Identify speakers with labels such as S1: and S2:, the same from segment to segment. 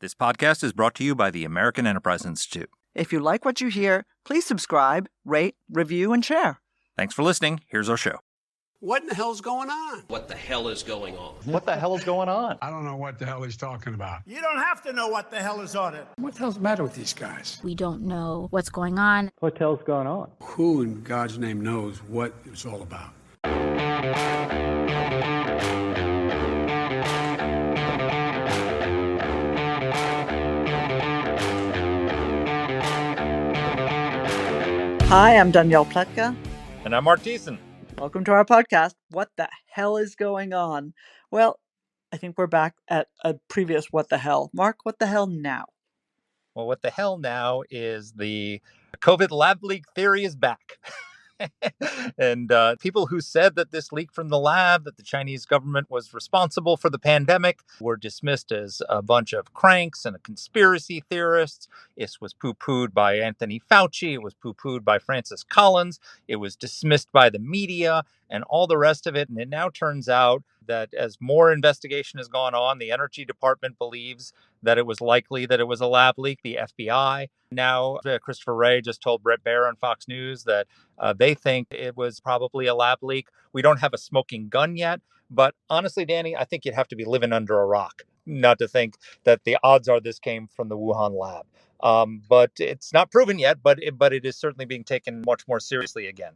S1: This podcast is brought to you by the American Enterprise Institute.
S2: If you like what you hear, please subscribe, rate, review, and share.
S1: Thanks for listening. Here's our show.
S3: What in the hell's going on?
S4: What the hell is going on?
S5: What the hell is going on?
S6: I don't know what the hell he's talking about.
S7: You don't have to know what the hell is on it.
S6: What the hell's the matter with these guys?
S8: We don't know what's going on.
S5: What the hell's going on?
S6: Who in God's name knows what it's all about?
S2: Hi, I'm Danielle Pletka.
S1: And I'm Mark Thiessen.
S2: Welcome to our podcast, What the Hell is Going On? Well, I think we're back at a previous What the Hell. Mark, what the hell now?
S1: Well, what the hell now is the COVID lab leak theory is back. And people who said that this leak from the lab, that the Chinese government was responsible for the pandemic, were dismissed as a bunch of cranks and conspiracy theorists. This was poo-pooed by Anthony Fauci. It was poo-pooed by Francis Collins. It was dismissed by the media and all the rest of it. And it now turns out that as more investigation has gone on, the Energy Department believes that it was likely that it was a lab leak. The FBI now, Christopher Wray just told Bret Baier on Fox News that they think it was probably a lab leak. We don't have a smoking gun yet, but honestly, Danny, I think you'd have to be living under a rock not to think that the odds are this came from the Wuhan lab. But it's not proven yet, but it is certainly being taken much more seriously again.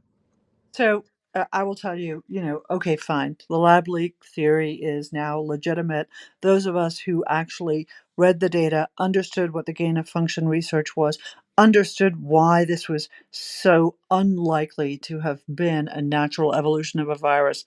S2: So I will tell you, okay, fine. The lab leak theory is now legitimate. Those of us who actually read the data, understood what the gain of function research was, understood why this was so unlikely to have been a natural evolution of a virus.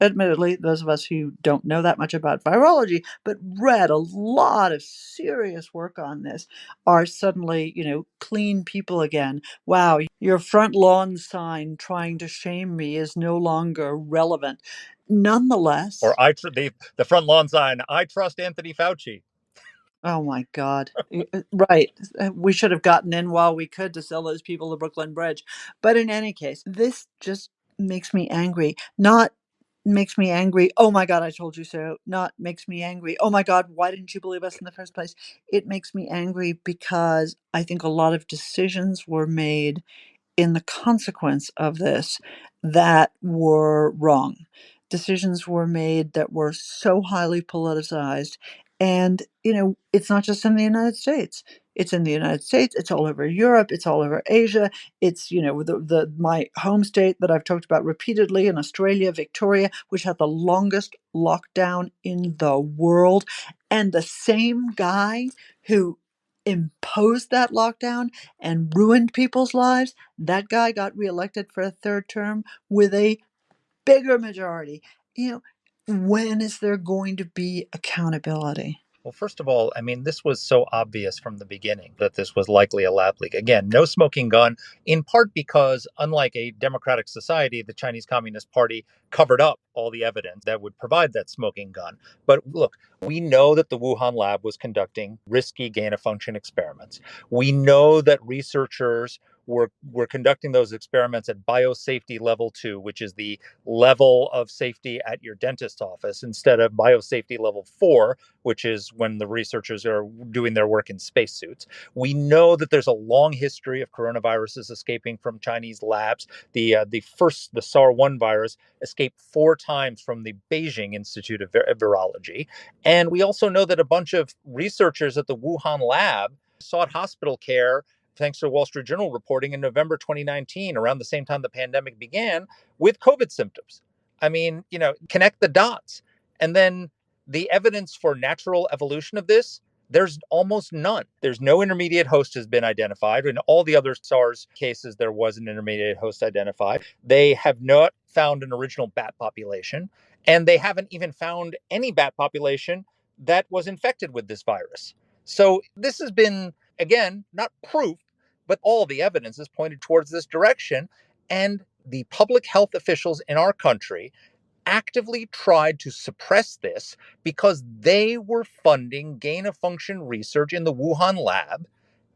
S2: Admittedly, those of us who don't know that much about virology, but read a lot of serious work on this, are suddenly, clean people again. Wow, your front lawn sign trying to shame me is no longer relevant. Nonetheless,
S1: Or the front lawn sign, I trust Anthony Fauci.
S2: oh my God. Right. We should have gotten in while we could to sell those people the Brooklyn Bridge. But in any case, this just makes me angry. Not makes me angry, oh my God, I told you so. Not makes me angry, oh my God, why didn't you believe us in the first place? It makes me angry because I think a lot of decisions were made in the consequence of this that were wrong. Decisions were made that were so highly politicized. And, it's not just in the United States. It's in the United States. It's all over Europe. It's all over Asia. It's, my home state that I've talked about repeatedly in Australia, Victoria, which had the longest lockdown in the world. And the same guy who imposed that lockdown and ruined people's lives, that guy got reelected for a third term with a bigger majority. When is there going to be accountability?
S1: Well, first of all, this was so obvious from the beginning that this was likely a lab leak. Again, no smoking gun, in part because, unlike a democratic society, the Chinese Communist Party covered up all the evidence that would provide that smoking gun. But look, we know that the Wuhan lab was conducting risky gain-of-function experiments. We know that researchers were conducting those experiments at biosafety level 2, which is the level of safety at your dentist's office, instead of biosafety level 4, which is when the researchers are doing their work in spacesuits. We know that there's a long history of coronaviruses escaping from Chinese labs. The SARS-1 virus escaped 4 times from the Beijing Institute of Virology. And we also know that a bunch of researchers at the Wuhan lab sought hospital care thanks to Wall Street Journal reporting in November 2019, around the same time the pandemic began, with COVID symptoms. Connect the dots. And then the evidence for natural evolution of this, there's almost none. There's no intermediate host has been identified. In all the other SARS cases, there was an intermediate host identified. They have not found an original bat population, and they haven't even found any bat population that was infected with this virus. So this has been, again, not proof, but all the evidence is pointed towards this direction. And the public health officials in our country actively tried to suppress this because they were funding gain-of-function research in the Wuhan lab,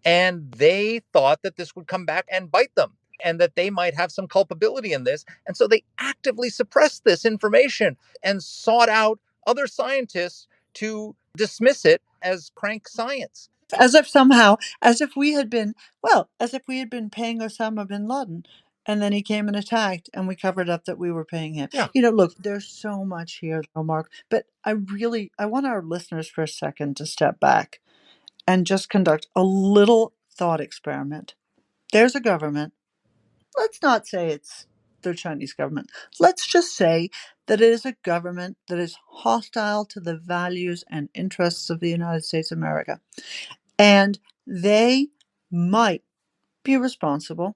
S1: and they thought that this would come back and bite them and that they might have some culpability in this. And so they actively suppressed this information and sought out other scientists to dismiss it as crank science.
S2: As if somehow, as if we had been, well, as if we had been paying Osama bin Laden, and then he came and attacked, and we covered up that we were paying him.
S1: Yeah.
S2: Look, there's so much here, though, Mark, but I want our listeners for a second to step back and just conduct a little thought experiment. There's a government. Let's not say it's the Chinese government. Let's just say that it is a government that is hostile to the values and interests of the United States of America. And they might be responsible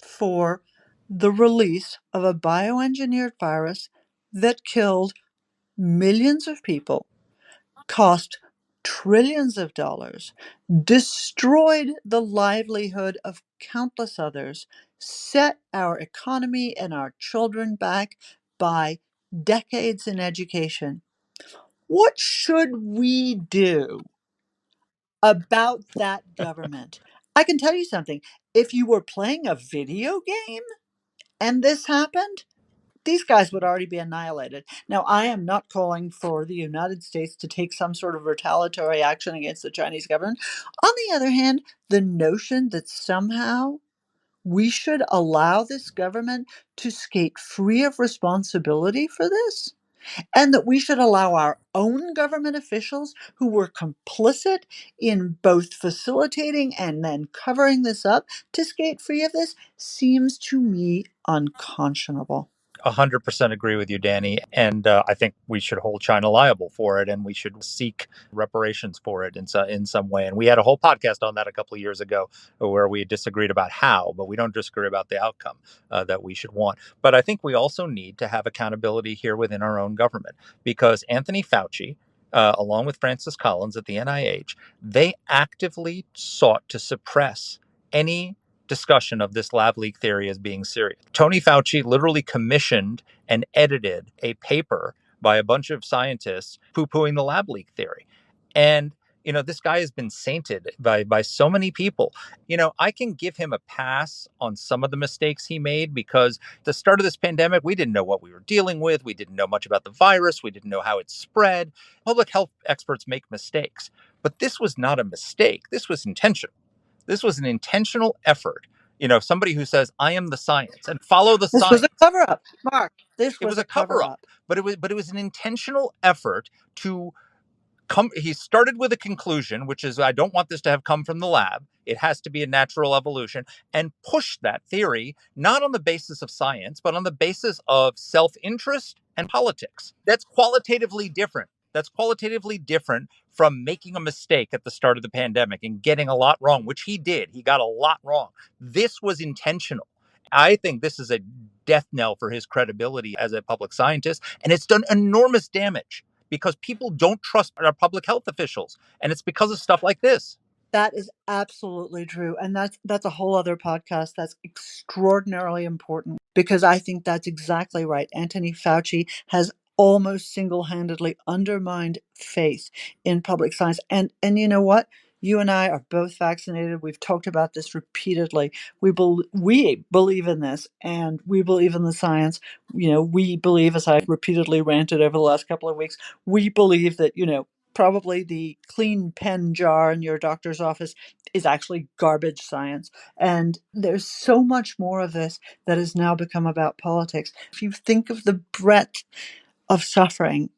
S2: for the release of a bioengineered virus that killed millions of people, cost trillions of dollars, destroyed the livelihood of countless others, set our economy and our children back by decades in education. What should we do about that government? I can tell you something. If you were playing a video game and this happened, these guys would already be annihilated. Now, I am not calling for the United States to take some sort of retaliatory action against the Chinese government. On the other hand, the notion that somehow we should allow this government to skate free of responsibility for this, and that we should allow our own government officials who were complicit in both facilitating and then covering this up to skate free of this, seems to me unconscionable.
S1: 100% agree with you, Danny. And I think we should hold China liable for it, and we should seek reparations for it in some way. And we had a whole podcast on that a couple of years ago where we disagreed about how, but we don't disagree about the outcome that we should want. But I think we also need to have accountability here within our own government, because Anthony Fauci, along with Francis Collins at the NIH, they actively sought to suppress any discussion of this lab leak theory as being serious. Tony Fauci literally commissioned and edited a paper by a bunch of scientists poo-pooing the lab leak theory. And this guy has been sainted by so many people. I can give him a pass on some of the mistakes he made, because at the start of this pandemic, we didn't know what we were dealing with. We didn't know much about the virus. We didn't know how it spread. Public health experts make mistakes, but this was not a mistake. This was intentional. This was an intentional effort. Somebody who says, I am the science and follow the
S2: This was
S1: science.
S2: a cover up, Mark. This
S1: It
S2: was
S1: was
S2: a
S1: a cover
S2: cover
S1: up,
S2: up.
S1: but it was an intentional effort to come. He started with a conclusion, which is, I don't want this to have come from the lab. It has to be a natural evolution, and push that theory, not on the basis of science, but on the basis of self-interest and politics. That's qualitatively different. That's qualitatively different from making a mistake at the start of the pandemic and getting a lot wrong, which he did. He got a lot wrong. This was intentional. I think this is a death knell for his credibility as a public scientist, and it's done enormous damage because people don't trust our public health officials, and it's because of stuff like this.
S2: That is absolutely true. And that's a whole other podcast that's extraordinarily important, because I think that's exactly right. Anthony Fauci has almost single-handedly undermined faith in public science. And you know what? You and I are both vaccinated. We've talked about this repeatedly. We believe in this, and we believe in the science. We believe, as I've repeatedly ranted over the last couple of weeks, we believe that, probably the clean pen jar in your doctor's office is actually garbage science. And there's so much more of this that has now become about politics. If you think of the breadth of suffering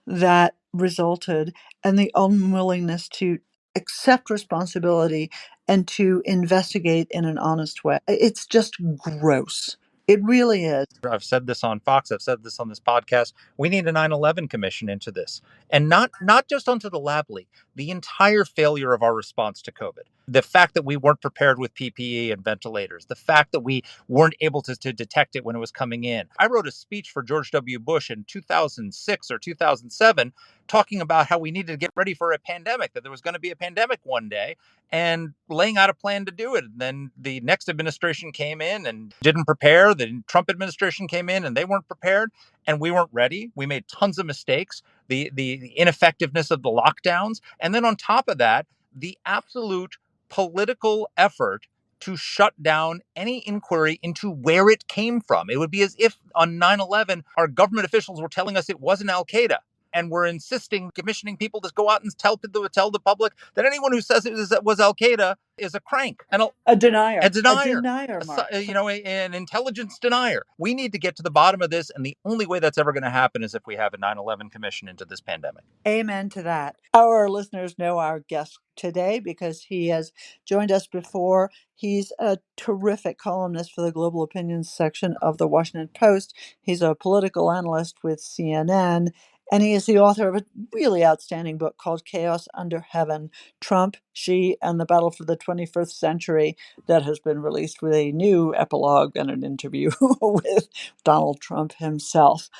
S2: that resulted and the unwillingness to accept responsibility and to investigate in an honest way, it's just gross. It really is.
S1: I've said this on Fox. I've said this on this podcast. We need a 9/11 commission into this, and not just onto the lab leak, the entire failure of our response to COVID. The fact that we weren't prepared with PPE and ventilators, the fact that we weren't able to detect it when it was coming in. I wrote a speech for George W. Bush in 2006 or 2007 talking about how we needed to get ready for a pandemic, that there was going to be a pandemic one day, and laying out a plan to do it. And then the next administration came in and didn't prepare. The Trump administration came in and they weren't prepared, and we weren't ready. We made tons of mistakes, the ineffectiveness of the lockdowns. And then on top of that, the absolute political effort to shut down any inquiry into where it came from. It would be as if on 9/11, our government officials were telling us it wasn't Al Qaeda. and we're insisting, commissioning people to go out and tell the public that anyone who says it was Al Qaeda is a crank and
S2: A denier.
S1: a denier,
S2: Mark.
S1: an intelligence denier. We need to get to the bottom of this, and the only way that's ever going to happen is if we have a 9/11 commission into this pandemic.
S2: Amen to that. Our listeners know our guest today because he has joined us before. He's a terrific columnist for the Global Opinions section of the Washington Post. He's a political analyst with CNN, and he is the author of a really outstanding book called Chaos Under Heaven: Trump, Xi, and the Battle for the 21st Century, that has been released with a new epilogue and an interview with Donald Trump himself.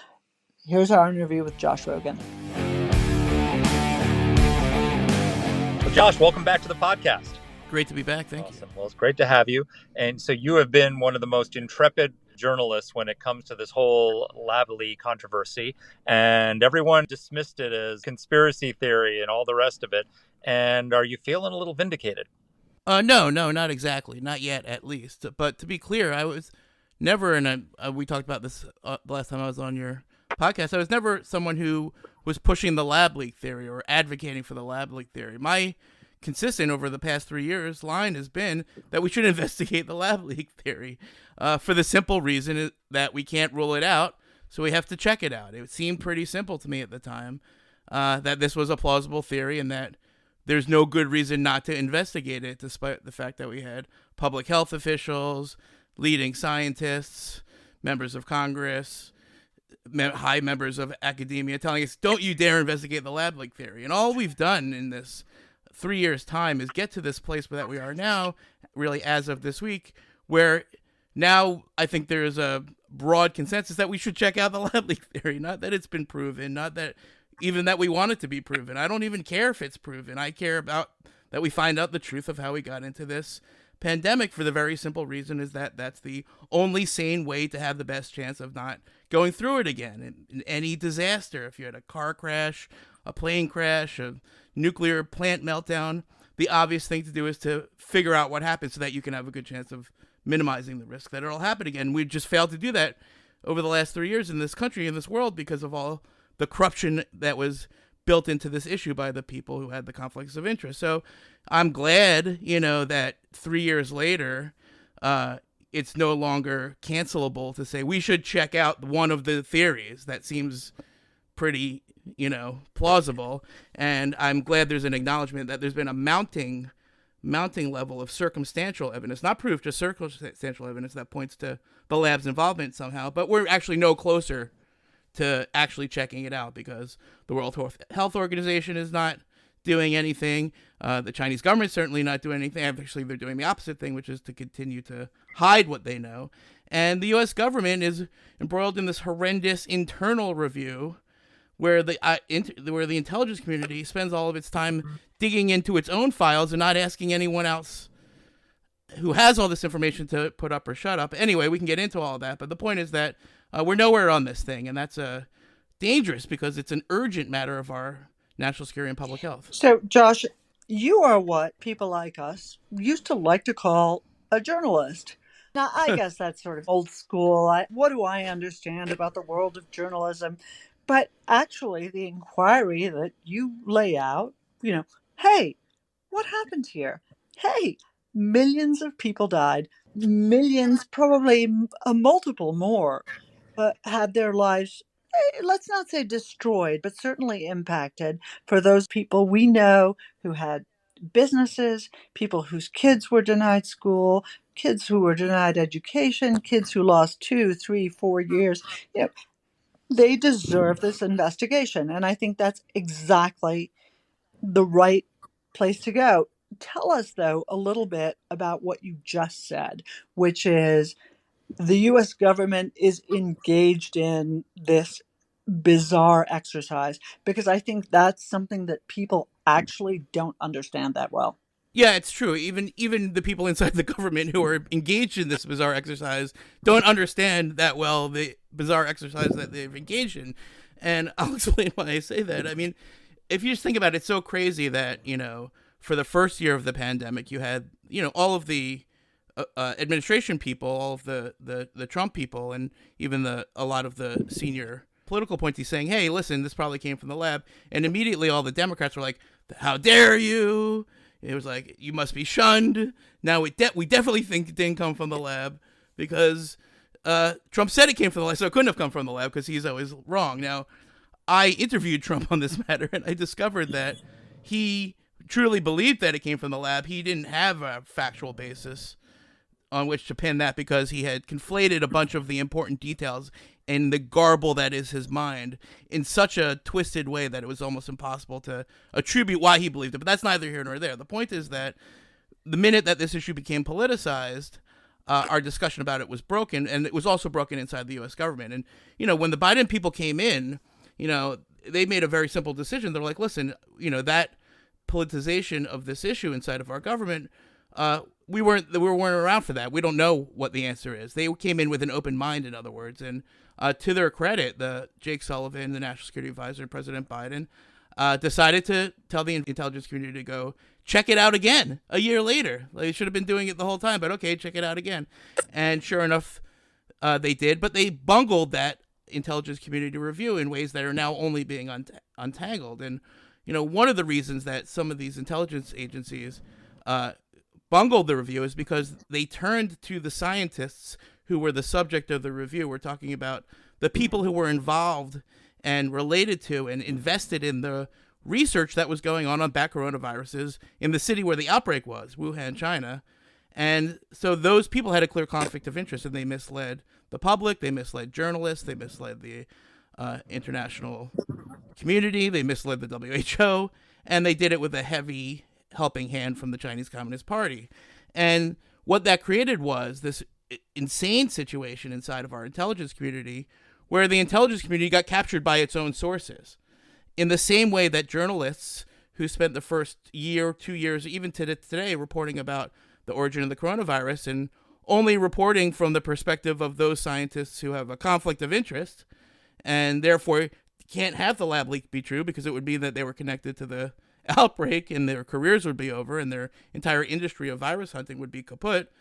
S2: Here's our interview with Josh Rogin.
S1: Well, Josh, welcome back to the podcast.
S4: Great to be back. Thank you.
S1: Well, it's great to have you. And so you have been one of the most intrepid journalists when it comes to this whole Lavely controversy, and everyone dismissed it as conspiracy theory and all the rest of it. And are you feeling a little vindicated?
S4: No, not exactly. Not yet, at least. But to be clear, I was never, and we talked about this the last time I was on your podcast, I was never someone who was pushing the lab leak theory or advocating for the lab leak theory. My consistent over the past 3 years line has been that we should investigate the lab leak theory for the simple reason that we can't rule it out, so we have to check it out. It seemed pretty simple to me at the time that this was a plausible theory and that there's no good reason not to investigate it, despite the fact that we had public health officials, leading scientists, members of Congress, high members of academia telling us, don't you dare investigate the lab leak theory. And all we've done in this 3 years' time is get to this place that we are now, really as of this week, where now I think there is a broad consensus that we should check out the lab leak theory. Not that it's been proven, not that even that we want it to be proven. I don't even care if it's proven. I care about that we find out the truth of how we got into this pandemic, for the very simple reason is that that's the only sane way to have the best chance of not going through it again. In any disaster, if you had a car crash, a plane crash, a nuclear plant meltdown, the obvious thing to do is to figure out what happened so that you can have a good chance of minimizing the risk that it'll happen again. We've just failed to do that over the last 3 years in this country, in this world, because of all the corruption that was built into this issue by the people who had the conflicts of interest. So I'm glad, that 3 years later, it's no longer cancelable to say we should check out one of the theories. That seems pretty, plausible. And I'm glad there's an acknowledgement that there's been a mounting level of circumstantial evidence, not proof, just circumstantial evidence that points to the lab's involvement somehow. But we're actually no closer to actually checking it out because the World Health Organization is not doing anything. The Chinese government's certainly not doing anything. Actually, they're doing the opposite thing, which is to continue to hide what they know. And the U.S. government is embroiled in this horrendous internal review where the intelligence community spends all of its time digging into its own files and not asking anyone else who has all this information to put up or shut up. Anyway, we can get into all of that, but the point is that we're nowhere on this thing, and that's dangerous because it's an urgent matter of our national security and public health.
S2: So, Josh, you are what people like us used to like to call a journalist. Now, I guess that's sort of old school. What do I understand about the world of journalism? But actually, the inquiry that you lay out, hey, what happened here? Hey, millions of people died. Millions, probably a multiple more, had their lives, let's not say destroyed, but certainly impacted. For those people we know who had businesses, people whose kids were denied school, kids who were denied education, kids who lost 2, 3, 4 years, they deserve this investigation. And I think that's exactly the right place to go. Tell us, though, a little bit about what you just said, which is the U.S. government is engaged in this bizarre exercise, because I think that's something that people actually don't understand that well.
S4: Yeah, it's true. Even the people inside the government who are engaged in this bizarre exercise don't understand that well the bizarre exercise that they've engaged in. And I'll explain why I say that. I mean, if you just think about it, it's so crazy that, for the first year of the pandemic, you had, all of the administration people, all of the Trump people, and even a lot of the senior political points. He's saying, hey, listen, this probably came from the lab. And immediately all the Democrats were like, how dare you? It was like, you must be shunned. Now we definitely think it didn't come from the lab because Trump said it came from the lab, so it couldn't have come from the lab because he's always wrong. Now, I interviewed Trump on this matter, and I discovered that he truly believed that it came from the lab. He didn't have a factual basis on which to pin that because he had conflated a bunch of the important details and the garble that is his mind in such a twisted way that it was almost impossible to attribute why he believed it. But that's neither here nor there. The point is that the minute that this issue became politicized, our discussion about it was broken, and it was also broken inside the U.S. government. And, when the Biden people came in, they made a very simple decision. They're like, listen, that politicization of this issue inside of our government, we weren't around for that. We don't know what the answer is. They came in with an open mind, in other words. And to their credit, Jake Sullivan, the National Security Advisor to President Biden, decided to tell the intelligence community to go check it out again a year later. They should have been doing it the whole time, but okay, check it out again. And sure enough, they did. But they bungled that intelligence community review in ways that are now only being untangled. And one of the reasons that some of these intelligence agencies bungled the review is because they turned to the scientists who were the subject of the review. We're talking about the people who were involved and related to and invested in the research that was going on bat coronaviruses in the city where the outbreak was, Wuhan, China. And so those people had a clear conflict of interest, and they misled the public, they misled journalists, they misled the international community, they misled the WHO, and they did it with a heavy helping hand from the Chinese Communist Party. And what that created was this insane situation inside of our intelligence community where the intelligence community got captured by its own sources. In the same way that journalists who spent the first year, 2 years, even to today, reporting about the origin of the coronavirus and only reporting from the perspective of those scientists who have a conflict of interest and therefore can't have the lab leak be true because it would be that they were connected to the outbreak and their careers would be over and their entire industry of virus hunting would be kaput.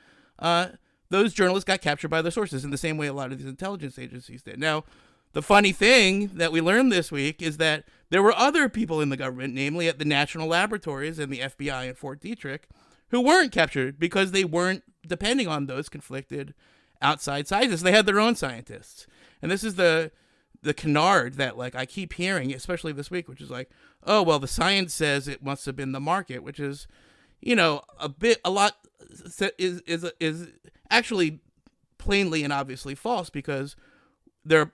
S4: Those journalists got captured by their sources in the same way a lot of these intelligence agencies did. Now, the funny thing that we learned this week is that there were other people in the government, namely at the national laboratories and the FBI in Fort Detrick, who weren't captured because they weren't depending on those conflicted outside scientists. They had their own scientists. And this is the canard that I keep hearing, especially this week, which is like, oh, well, the science says it must have been the market, which is, a lot is actually plainly and obviously false because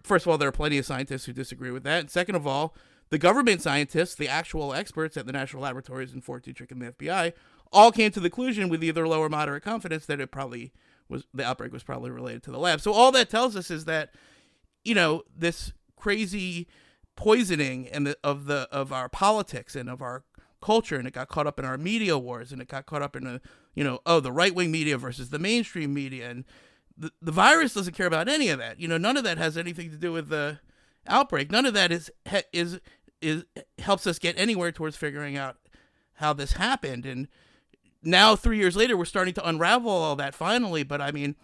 S4: first of all, there are plenty of scientists who disagree with that. And second of all, the government scientists, the actual experts at the national laboratories in Fort Detrick and the FBI, all came to the conclusion with either low or moderate confidence that the outbreak was probably related to the lab. So all that tells us is that, this crazy poisoning of our politics and of our culture, and it got caught up in our media wars, and it got caught up in the right-wing media versus the mainstream media, and the virus doesn't care about any of that. None of that has anything to do with the outbreak. None of that is helps us get anywhere towards figuring out how this happened. And now 3 years later, we're starting to unravel all that finally. But I mean,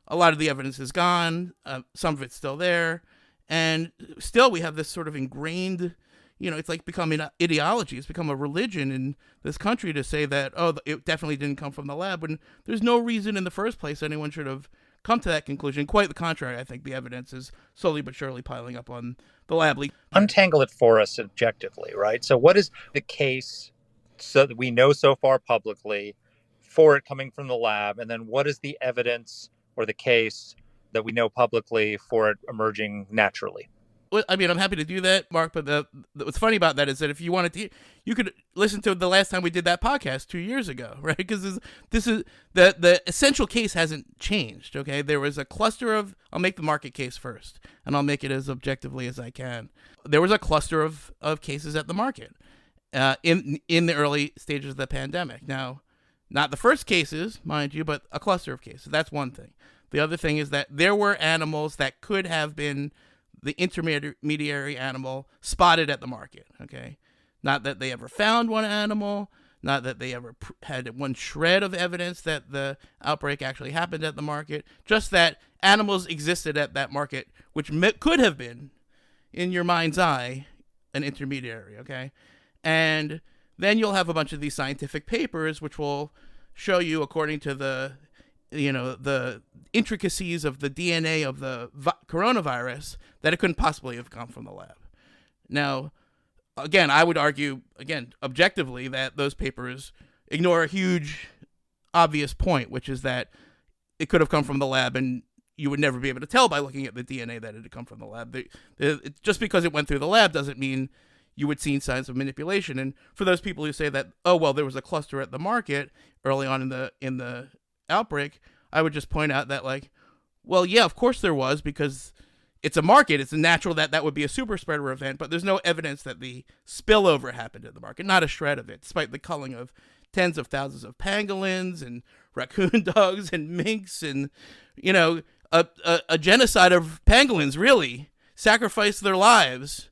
S4: a lot of the evidence is gone. Some of it's still there. And still we have this sort of ingrained, it's like becoming an ideology. It's become a religion in this country to say that, oh, it definitely didn't come from the lab, when there's no reason in the first place anyone should have come to that conclusion. Quite the contrary. I think the evidence is slowly but surely piling up on the lab leak.
S1: Untangle it for us objectively, right? So what is the case so that we know so far publicly for it coming from the lab? And then what is the evidence or the case that we know publicly for it emerging naturally?
S4: Well, I mean, I'm happy to do that, Mark, but what's funny about that is that if you wanted to, you could listen to the last time we did that podcast 2 years ago, right? Because this is the essential case hasn't changed, okay? There was a cluster of, I'll make the market case first, and I'll make it as objectively as I can. There was a cluster of cases at the market in the early stages of the pandemic. Now, not the first cases, mind you, but a cluster of cases. That's one thing. The other thing is that there were animals that could have been the intermediary animal spotted at the market, okay? Not that they ever found one animal, not that they ever had one shred of evidence that the outbreak actually happened at the market, just that animals existed at that market, which could have been in your mind's eye, an intermediary, okay? And then you'll have a bunch of these scientific papers which will show you, according to the intricacies of the DNA of the coronavirus, that it couldn't possibly have come from the lab. Now, again, I would argue, objectively, that those papers ignore a huge, obvious point, which is that it could have come from the lab, and you would never be able to tell by looking at the DNA that it had come from the lab. Just because it went through the lab doesn't mean you would see signs of manipulation. And for those people who say that, oh, well, there was a cluster at the market early on in the outbreak, I would just point out that, like, well, yeah, of course there was, because it's a market. It's natural that would be a super spreader event, but there's no evidence that the spillover happened in the market, not a shred of it, despite the culling of tens of thousands of pangolins and raccoon dogs and minks and, a genocide of pangolins, really, sacrificed their lives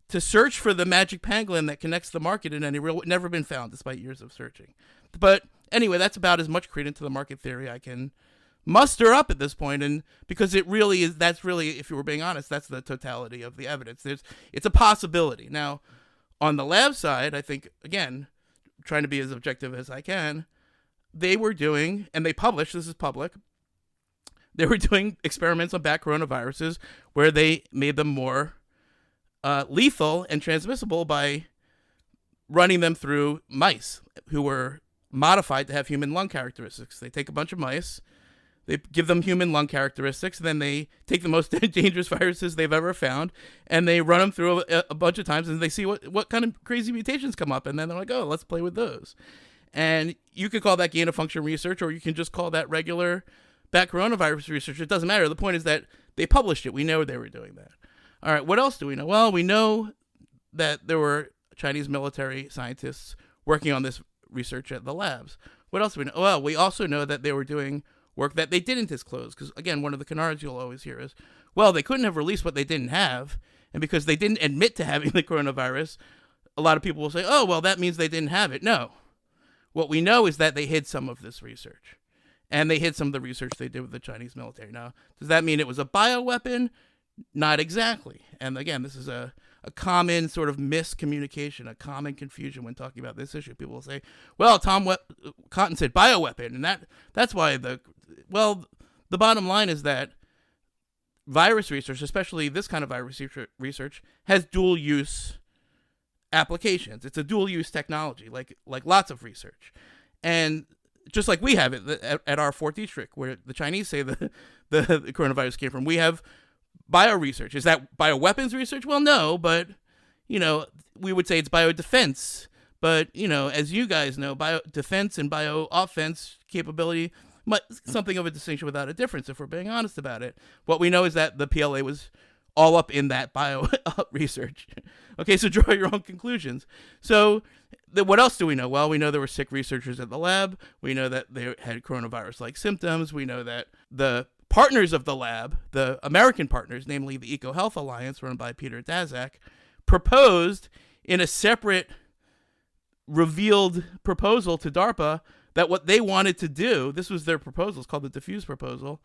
S4: to search for the magic pangolin that connects the market in any real, never been found despite years of searching. But anyway, that's about as much credence to the market theory I can muster up at this point, and because it really is, that's really, if you were being honest, that's the totality of the evidence. It's a possibility. Now, on the lab side, I think, again, trying to be as objective as I can, they were doing, and they published, this is public, they were doing experiments on bat coronaviruses where they made them more lethal and transmissible by running them through mice who were modified to have human lung characteristics. They take a bunch of mice, they give them human lung characteristics, and then they take the most dangerous viruses they've ever found, and they run them through a bunch of times, and they see what kind of crazy mutations come up, and then they're like, oh, let's play with those. And you could call that gain-of-function research, or you can just call that regular bat coronavirus research. It doesn't matter. The point is that they published it. We know they were doing that. All right, what else do we know? Well, we know that there were Chinese military scientists working on this research at the labs. What else do we know? Well, we also know that they were doing work that they didn't disclose, because, again, one of the canards you'll always hear is, well, they couldn't have released what they didn't have, and because they didn't admit to having the coronavirus, a lot of people will say, oh, well, that means they didn't have it. No. What we know is that they hid some of this research, and they hid some of the research they did with the Chinese military. Now, does that mean it was a bioweapon? Not exactly. And, again, this is a common sort of miscommunication, a common confusion when talking about this issue. People will say, well, Tom Cotton said bioweapon, and that's why the bottom line is that virus research, especially this kind of virus research, has dual use applications. It's a dual use technology, like lots of research. And just like we have it at our 4th district, where the Chinese say the coronavirus came from, we have bio research. Is that bioweapons research? Well, no, but, we would say it's biodefense. But, as you guys know, biodefense and bio-offense capability, something of a distinction without a difference, if we're being honest about it. What we know is that the PLA was all up in that bio research. Okay, so draw your own conclusions. So what else do we know? Well, we know there were sick researchers at the lab. We know that they had coronavirus-like symptoms. We know that the partners of the lab, the American partners, namely the EcoHealth Alliance run by Peter Daszak, proposed in a separate revealed proposal to DARPA that what they wanted to do, this was their proposal, it's called the Diffuse Proposal,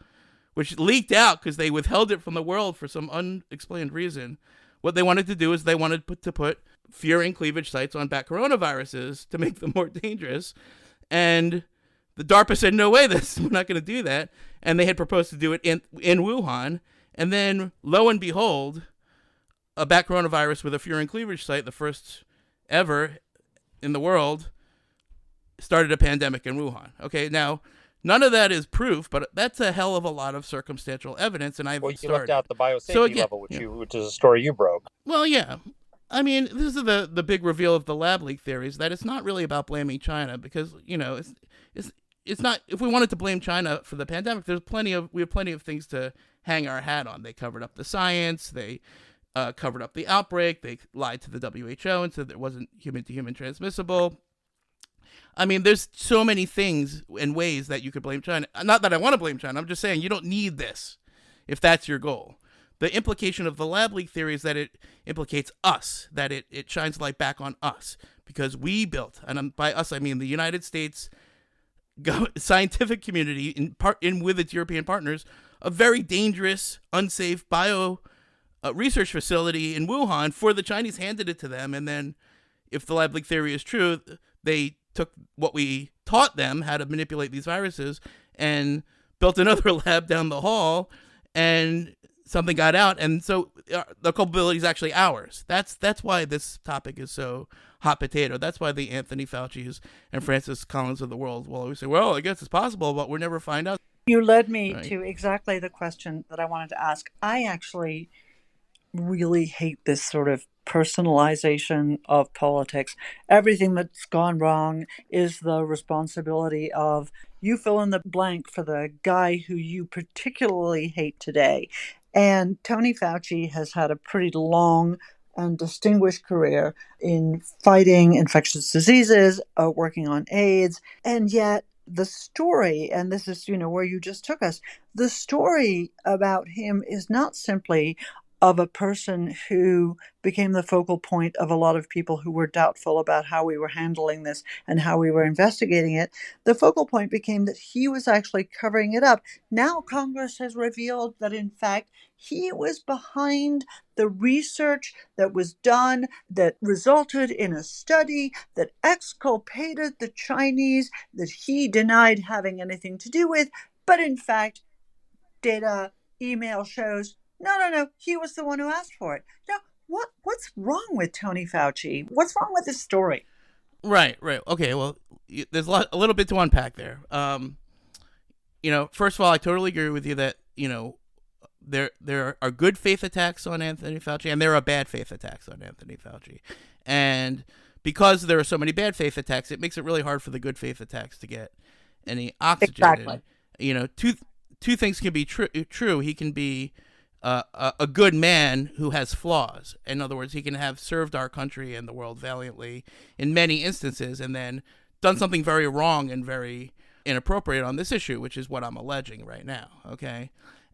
S4: which leaked out because they withheld it from the world for some unexplained reason. What they wanted to do is they wanted to put furin cleavage sites on bat coronaviruses to make them more dangerous. And the DARPA said, no way, we're not going to do that. And they had proposed to do it in Wuhan. And then, lo and behold, a bat coronavirus with a furin cleavage site, the first ever in the world, started a pandemic in Wuhan. Okay, now, none of that is proof, but that's a hell of a lot of circumstantial evidence, and you
S1: left out the biosafety level, which is a story you broke.
S4: Well, yeah. I mean, this is the big reveal of the lab leak theories, that it's not really about blaming China, because, it's not, if we wanted to blame China for the pandemic, we have plenty of things to hang our hat on. They covered up the science, they covered up the outbreak, they lied to the WHO and said it wasn't human-to-human transmissible. I mean, there's so many things and ways that you could blame China. Not that I want to blame China. I'm just saying you don't need this if that's your goal. The implication of the lab leak theory is that it implicates us, that it shines light back on us, because we built, and by us I mean the United States scientific community in with its European partners, a very dangerous, unsafe research facility in Wuhan for the Chinese, handed it to them, and then if the lab leak theory is true, they took what we taught them, how to manipulate these viruses, and built another lab down the hall, and something got out, and so the culpability is actually ours. That's why this topic is so hot potato. That's why the Anthony Fauci's and Francis Collins of the world will always say, well, I guess it's possible, but we'll never find out.
S2: You led me
S4: Right.
S2: to exactly the question that I wanted to ask. I actually really hate this sort of personalization of politics. Everything that's gone wrong is the responsibility of you fill in the blank for the guy who you particularly hate today. And Tony Fauci has had a pretty long and distinguished career in fighting infectious diseases, working on AIDS, and yet the story, and this is, where you just took us, the story about him is not simply of a person who became the focal point of a lot of people who were doubtful about how we were handling this and how we were investigating it. The focal point became that he was actually covering it up. Now Congress has revealed that, in fact, he was behind the research that was done that resulted in a study that exculpated the Chinese that he denied having anything to do with. But in fact, data, email shows, no, he was the one who asked for it. Now, what's wrong with Tony Fauci? What's wrong with this story?
S4: Right. Okay, well, there's a little bit to unpack there. First of all, I totally agree with you that, there are good faith attacks on Anthony Fauci, and there are bad faith attacks on Anthony Fauci. And because there are so many bad faith attacks, it makes it really hard for the good faith attacks to get any oxygen.
S2: Exactly.
S4: And, two things can be true. He can be a good man who has flaws. In other words, he can have served our country and the world valiantly in many instances, and then done something very wrong and very inappropriate on this issue, which is what I'm alleging right now. Okay,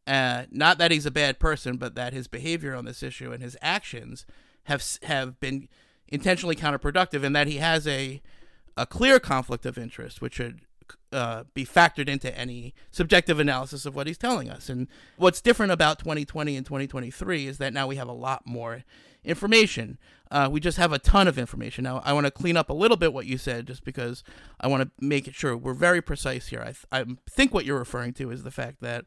S4: not that he's a bad person, but that his behavior on this issue and his actions have been intentionally counterproductive, and that he has a clear conflict of interest, which should be factored into any subjective analysis of what he's telling us. And what's different about 2020 and 2023 is that now we have a lot more information. We just have a ton of information. Now, I want to clean up a little bit what you said, just because I want to make it sure we're very precise here. I think what you're referring to is the fact that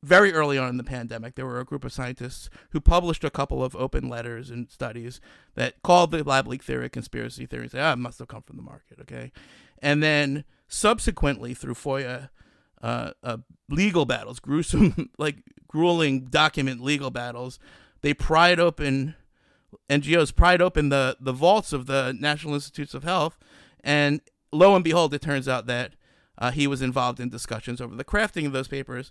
S4: very early on in the pandemic, there were a group of scientists who published a couple of open letters and studies that called the lab leak theory a conspiracy theory and say, it must have come from the market, okay? And then subsequently, through FOIA legal battles, grueling document legal battles, they pried open, NGOs pried open the vaults of the National Institutes of Health, and lo and behold, it turns out that he was involved in discussions over the crafting of those papers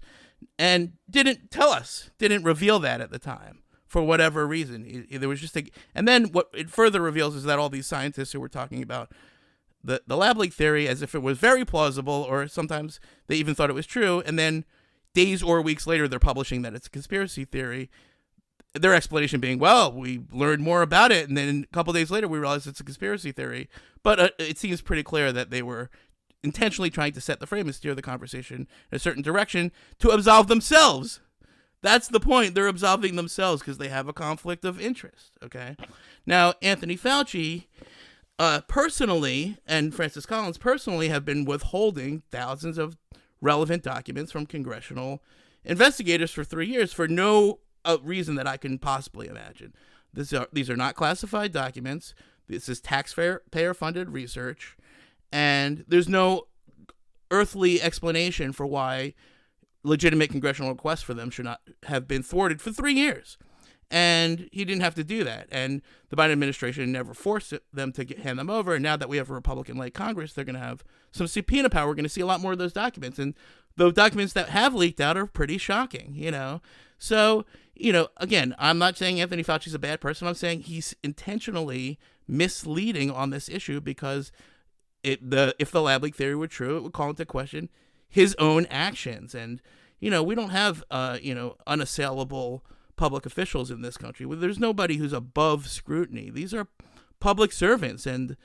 S4: and didn't tell us, didn't reveal that at the time for whatever reason. There was just and then what it further reveals is that all these scientists who were talking about the lab leak theory as if it was very plausible, or sometimes they even thought it was true, and then days or weeks later they're publishing that it's a conspiracy theory. Their explanation being, well, we learned more about it, and then a couple days later we realized it's a conspiracy theory. But it seems pretty clear that they were intentionally trying to set the frame and steer the conversation in a certain direction to absolve themselves. That's the point. They're absolving themselves because they have a conflict of interest, okay? Now, Anthony Fauci personally, and Francis Collins personally, have been withholding thousands of relevant documents from congressional investigators for 3 years for no reason that I can possibly imagine. These are not classified documents. This is taxpayer-funded research, and there's no earthly explanation for why legitimate congressional requests for them should not have been thwarted for 3 years. And he didn't have to do that. And the Biden administration never forced them to hand them over. And now that we have a Republican-led Congress, they're going to have some subpoena power. We're going to see a lot more of those documents. And the documents that have leaked out are pretty shocking, So, again, I'm not saying Anthony Fauci's a bad person. I'm saying he's intentionally misleading on this issue because if the lab leak theory were true, it would call into question his own actions. And, we don't have, unassailable public officials in this country. There's nobody who's above scrutiny. These are public servants. And,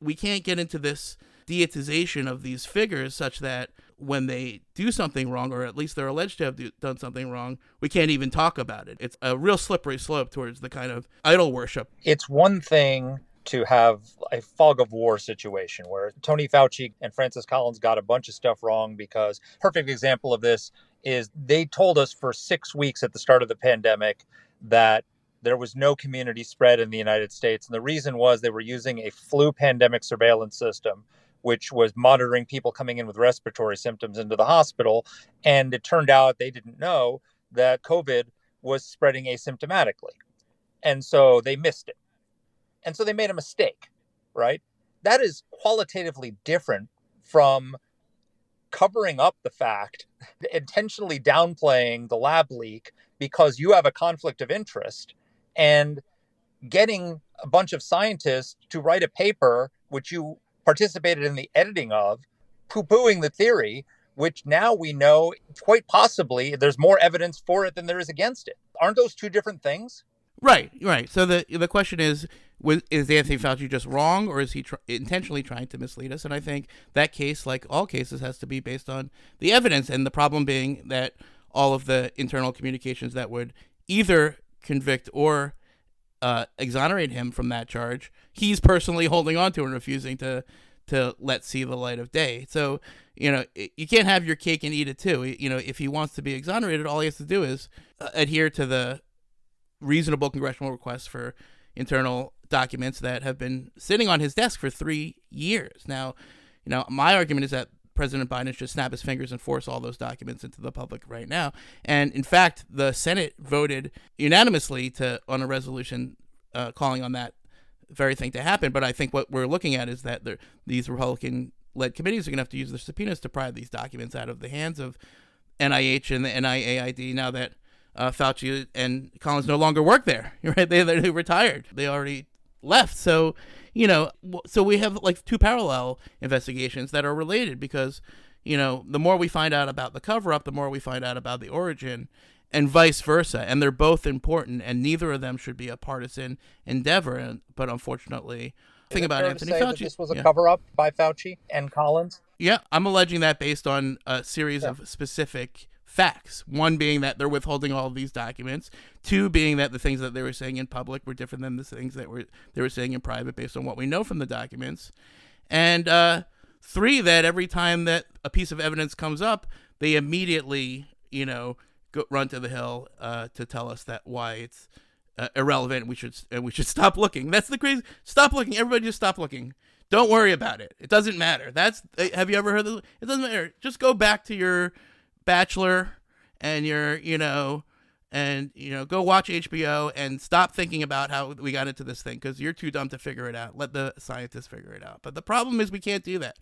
S4: we can't get into this deitization of these figures such that when they do something wrong, or at least they're alleged to have done something wrong, we can't even talk about it. It's a real slippery slope towards the kind of idol worship.
S1: It's one thing to have a fog of war situation where Tony Fauci and Francis Collins got a bunch of stuff wrong, because perfect example of this is they told us for 6 weeks at the start of the pandemic that there was no community spread in the United States. And the reason was they were using a flu pandemic surveillance system, which was monitoring people coming in with respiratory symptoms into the hospital. And it turned out they didn't know that COVID was spreading asymptomatically. And so they missed it. And so they made a mistake, right? That is qualitatively different from covering up the fact, intentionally downplaying the lab leak because you have a conflict of interest, and getting a bunch of scientists to write a paper, which you participated in the editing of, poo-pooing the theory, which now we know quite possibly there's more evidence for it than there is against it. Aren't those two different things?
S4: Right. So the question is Anthony Fauci just wrong, or is he intentionally trying to mislead us? And I think that case, like all cases, has to be based on the evidence. And the problem being that all of the internal communications that would either convict or exonerate him from that charge, he's personally holding on to and refusing to let see the light of day. So, you can't have your cake and eat it too. If he wants to be exonerated, all he has to do is adhere to the reasonable congressional requests for internal documents that have been sitting on his desk for 3 years. Now, my argument is that President Biden should snap his fingers and force all those documents into the public right now. And in fact, the Senate voted unanimously on a resolution calling on that very thing to happen. But I think what we're looking at is that these Republican-led committees are going to have to use their subpoenas to pry these documents out of the hands of NIH and the NIAID now that Fauci and Collins no longer work there. Right? They retired. They already left. So, so we have like two parallel investigations that are related, because, the more we find out about the cover-up, the more we find out about the origin, and vice versa. And they're both important, and neither of them should be a partisan endeavor. But unfortunately, the thing about Anthony Fauci,
S1: this was a cover-up by Fauci and Collins.
S4: Yeah, I'm alleging that based on a series of specific facts. One being that they're withholding all of these documents. Two being that the things that they were saying in public were different than the things that they were saying in private based on what we know from the documents. And three, that every time that a piece of evidence comes up, they immediately, run to the hill to tell us that why it's irrelevant. And we should stop looking. That's the crazy. Stop looking. Everybody just stop looking. Don't worry about it. It doesn't matter. Have you ever heard of it? Doesn't matter. Just go back to your Bachelor and your, go watch HBO and stop thinking about how we got into this thing, because you're too dumb to figure it out. Let the scientists figure it out. But the problem is we can't do that.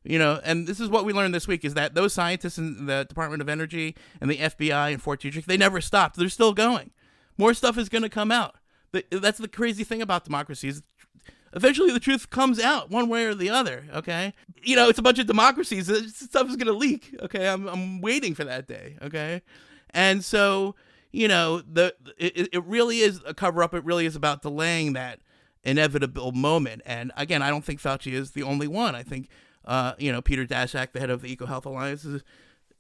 S4: And this is what we learned this week, is that those scientists in the Department of Energy and the FBI and Fort Detrick, they never stopped. They're still going. More stuff is going to come out. That's the crazy thing about democracies. Eventually the truth comes out one way or the other, okay? It's a bunch of democracies. Stuff is going to leak, okay? I'm waiting for that day, okay? And so, it really is a cover-up. It really is about delaying that inevitable moment. And again, I don't think Fauci is the only one. I think, Peter Daszak, the head of the EcoHealth Alliance, has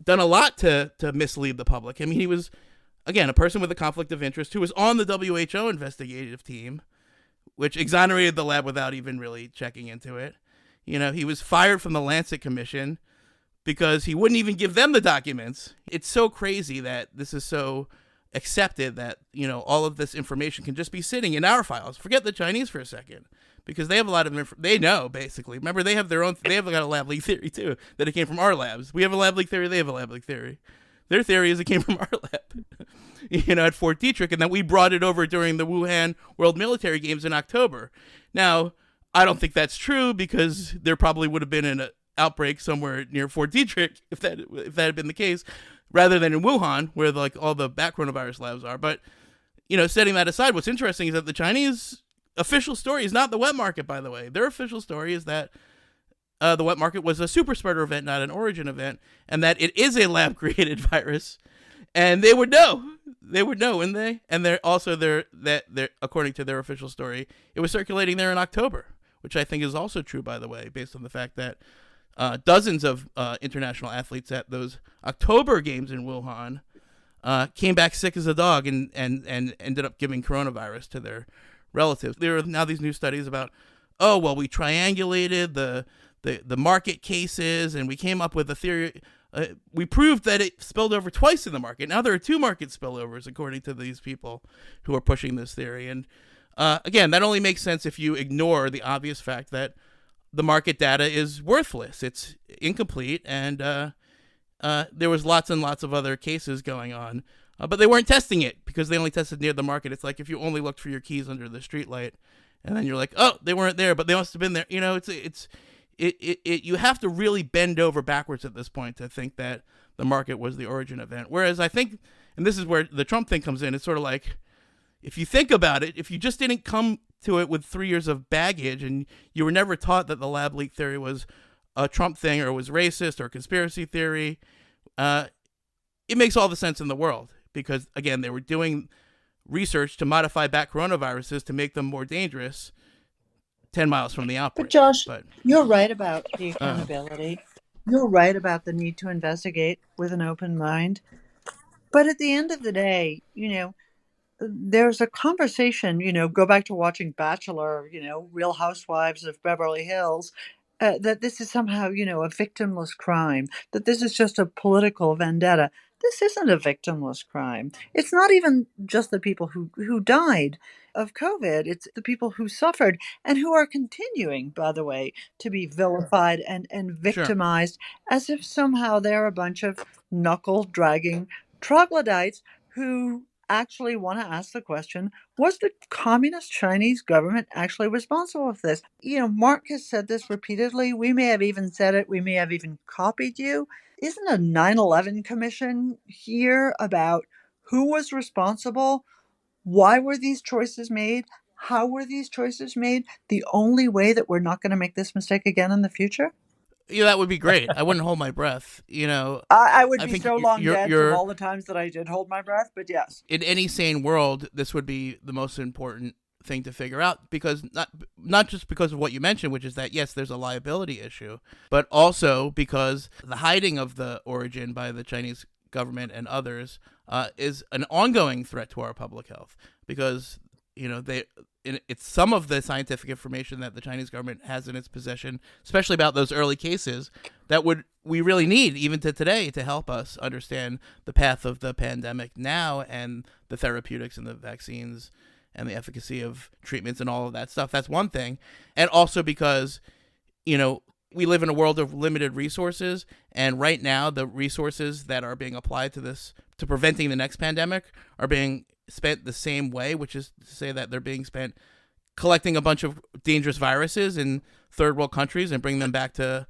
S4: done a lot to mislead the public. I mean, he was, again, a person with a conflict of interest who was on the WHO investigative team, which exonerated the lab without even really checking into it. He was fired from the Lancet Commission because he wouldn't even give them the documents. It's so crazy that this is so accepted that, all of this information can just be sitting in our files. Forget the Chinese for a second, because they have a lot of they know, basically. Remember, they have got a lab leak theory too, that it came from our labs. We have a lab leak theory, they have a lab leak theory. Their theory is it came from our lab, at Fort Detrick, and that we brought it over during the Wuhan World Military Games in October. Now, I don't think that's true, because there probably would have been an outbreak somewhere near Fort Detrick if that had been the case, rather than in Wuhan, where all the bat coronavirus labs are. But, setting that aside, what's interesting is that the Chinese official story is not the wet market, by the way. Their official story is that the wet market was a super spreader event, not an origin event, and that it is a lab-created virus, and they would know. They would know, wouldn't they? And they're also according to their official story, it was circulating there in October, which I think is also true, by the way, based on the fact that dozens of international athletes at those October games in Wuhan came back sick as a dog and ended up giving coronavirus to their relatives. There are now these new studies about, oh, well, we triangulated the market cases and we came up with a theory. We proved that it spilled over twice in the market. Now there are 2 market spillovers, according to these people who are pushing this theory. And again, that only makes sense if you ignore the obvious fact that the market data is worthless. It's incomplete, and there was lots and lots of other cases going on. But they weren't testing it because they only tested near the market. It's like if you only looked for your keys under the streetlight, and then you're like, oh, they weren't there, but they must have been there. You know, you have to really bend over backwards at this point to think that the market was the origin event. Whereas I think, and this is where the Trump thing comes in, it's sort of like, if you think about it, if you just didn't come to it with 3 years of baggage and you were never taught that the lab leak theory was a Trump thing or was racist or conspiracy theory, it makes all the sense in the world because, again, they were doing research to modify back coronaviruses to make them more dangerous 10 miles from the outbreak.
S2: But Josh, you're right about the accountability. You're right about the need to investigate with an open mind. But at the end of the day, there's a conversation, go back to watching Bachelor, Real Housewives of Beverly Hills, that this is somehow, a victimless crime, that this is just a political vendetta. This isn't a victimless crime. It's not even just the people who died of COVID. It's the people who suffered and who are continuing, by the way, to be vilified and victimized as if somehow they're a bunch of knuckle-dragging troglodytes who actually want to ask the question, was the communist Chinese government actually responsible for this? Mark has said this repeatedly. We may have even said it. We may have even copied you. Isn't a 9/11 commission here about who was responsible? Why were these choices made? How were these choices made? The only way that we're not going to make this mistake again in the future?
S4: Yeah, that would be great. I wouldn't hold my breath.
S2: I would be
S4: think
S2: so long dead from all the times that I did hold my breath, but yes.
S4: In any sane world, this would be the most important thing to figure out because not just because of what you mentioned, which is that, yes, there's a liability issue, but also because the hiding of the origin by the Chinese government and others is an ongoing threat to our public health because, it's some of the scientific information that the Chinese government has in its possession, especially about those early cases, that we really need even to today to help us understand the path of the pandemic now and the therapeutics and the vaccines and the efficacy of treatments and all of that stuff. That's one thing. And also because, we live in a world of limited resources, and right now the resources that are being applied to preventing the next pandemic are being spent the same way, which is to say that they're being spent collecting a bunch of dangerous viruses in third world countries and bring them back to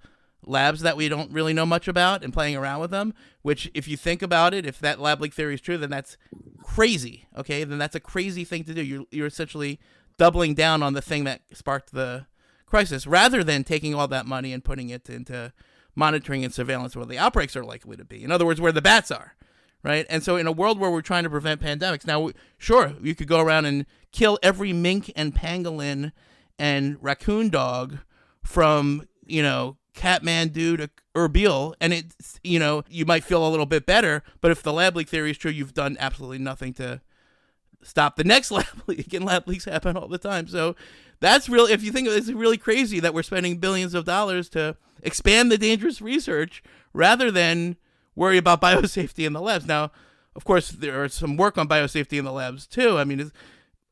S4: labs that we don't really know much about and playing around with them, which if you think about it, if that lab leak theory is true, then that's crazy. Okay, then that's a crazy thing to do. You're essentially doubling down on the thing that sparked the crisis rather than taking all that money and putting it into monitoring and surveillance where the outbreaks are likely to be. In other words, where the bats are. Right. And so in a world where we're trying to prevent pandemics, now, sure, you could go around and kill every mink and pangolin and raccoon dog from, Kathmandu to Erbil. And it's, you might feel a little bit better. But if the lab leak theory is true, you've done absolutely nothing to stop the next lab leak. And lab leaks happen all the time. So that's really, if you think of it, it's really crazy that we're spending billions of dollars to expand the dangerous research rather than worry about biosafety in the labs. Now, of course, there are some work on biosafety in the labs too. I mean, it's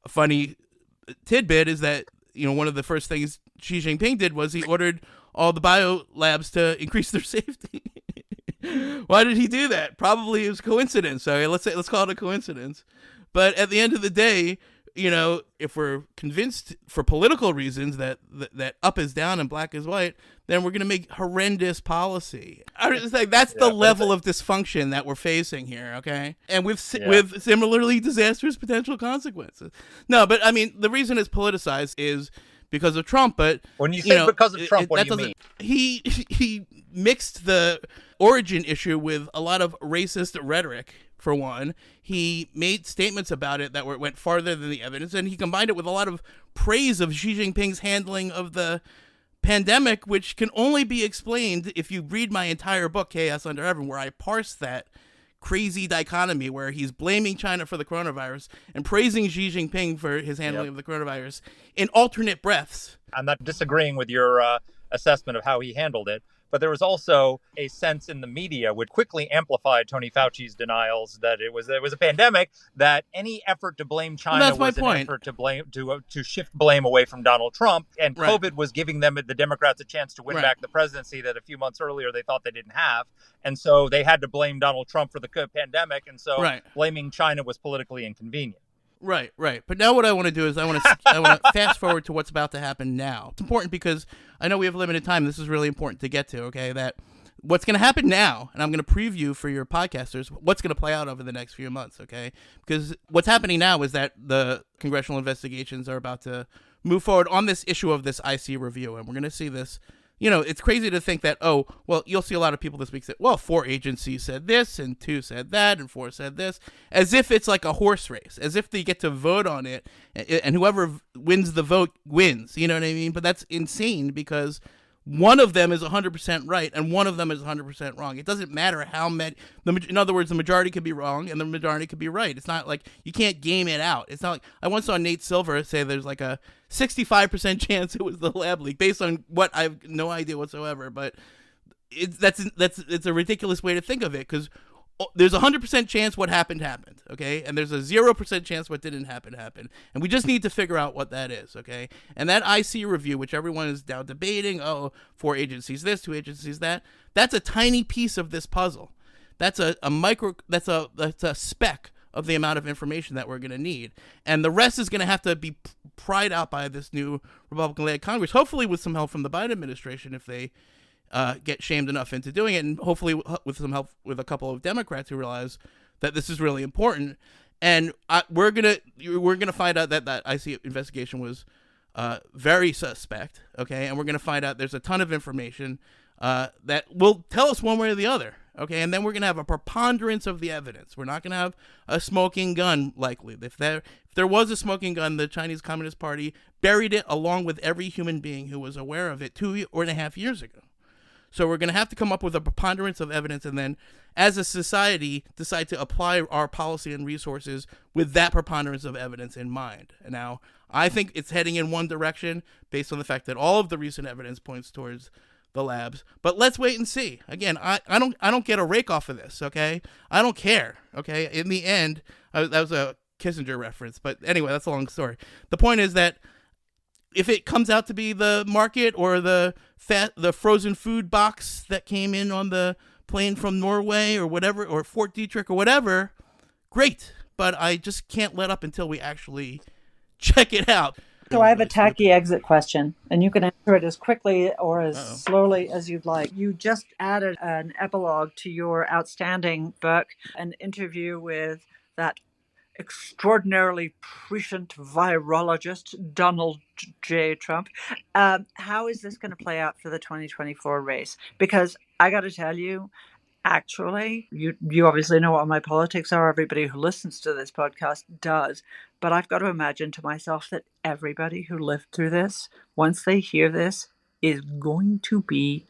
S4: a funny tidbit is that, one of the first things Xi Jinping did was he ordered all the bio labs to increase their safety. Why did he do that? Probably it was coincidence. So let's call it a coincidence. But at the end of the day, if we're convinced for political reasons that up is down and black is white, then we're going to make horrendous policy. I just think that's the level of dysfunction that we're facing here, okay? And with similarly disastrous potential consequences. No, but I mean, the reason it's politicized is because of Trump, but
S1: when you say because of Trump, what do you mean?
S4: He mixed the origin issue with a lot of racist rhetoric. For one, he made statements about it that went farther than the evidence, and he combined it with a lot of praise of Xi Jinping's handling of the pandemic, which can only be explained if you read my entire book, Chaos Under Heaven, where I parse that crazy dichotomy where he's blaming China for the coronavirus and praising Xi Jinping for his handling of the coronavirus in alternate breaths.
S1: I'm not disagreeing with your assessment of how he handled it, but there was also a sense in the media which quickly amplified Tony Fauci's denials that it was a pandemic, that any effort to blame China was an effort to shift blame away from Donald Trump, and COVID was giving them, the Democrats, a chance to win back the presidency that a few months earlier they thought they didn't have, and so they had to blame Donald Trump for the pandemic, and so blaming China was politically inconvenient.
S4: Right. But now what I want to do is I want to fast forward to what's about to happen now. It's important because I know we have limited time. This is really important to get to, okay? That what's going to happen now, and I'm going to preview for your podcasters what's going to play out over the next few months, okay? Because what's happening now is that the congressional investigations are about to move forward on this issue of this IC review, and we're going to see this. You know, it's crazy to think that, oh, well, you'll see a lot of people this week say, well, 4 agencies said this, and 2 said that, and 4 said this, as if it's like a horse race, as if they get to vote on it, and whoever wins the vote wins, you know what I mean? But that's insane because one of them is 100% right, and one of them is 100% wrong. It doesn't matter how many, in other words, the majority could be wrong, and the majority could be right. It's not like, you can't game it out. It's not like, I once saw Nate Silver say there's like a 65% chance it was the lab leak, based on what I have no idea whatsoever, but it's a ridiculous way to think of it, because there's a 100% chance what happened, okay? And there's a 0% chance what didn't happen. And we just need to figure out what that is, okay? And that IC review, which everyone is now debating, 4 agencies this, 2 agencies that, that's a tiny piece of this puzzle. That's a speck of the amount of information that we're going to need. And the rest is going to have to be pried out by this new Republican-led Congress, hopefully with some help from the Biden administration if they get shamed enough into doing it, and hopefully with some help with a couple of Democrats who realize that this is really important. And we're gonna find out that IC investigation was very suspect, okay? And we're gonna find out there's a ton of information that will tell us one way or the other, okay? And then we're gonna have a preponderance of the evidence. We're not gonna have a smoking gun, likely. If there was a smoking gun, the Chinese Communist Party buried it along with every human being who was aware of it 2.5 years ago. So we're going to have to come up with a preponderance of evidence, and then as a society decide to apply our policy and resources with that preponderance of evidence in mind. And now I think it's heading in one direction based on the fact that all of the recent evidence points towards the labs. But let's wait and see. Again, I don't get a rake off of this, okay? I don't care, okay? In the end, that was a Kissinger reference, but anyway, that's a long story. The point is that if it comes out to be the market or the frozen food box that came in on the plane from Norway or whatever, or Fort Detrick or whatever, great. But I just can't let up until we actually check it out.
S2: So I have a tacky exit question, and you can answer it as quickly or as slowly as you'd like. You just added an epilogue to your outstanding book, an interview with that extraordinarily prescient virologist, Donald J. Trump. How is this going to play out for the 2024 race? Because I got to tell you, actually, you obviously know what my politics are. Everybody who listens to this podcast does. But I've got to imagine to myself that everybody who lived through this, once they hear this, is going to be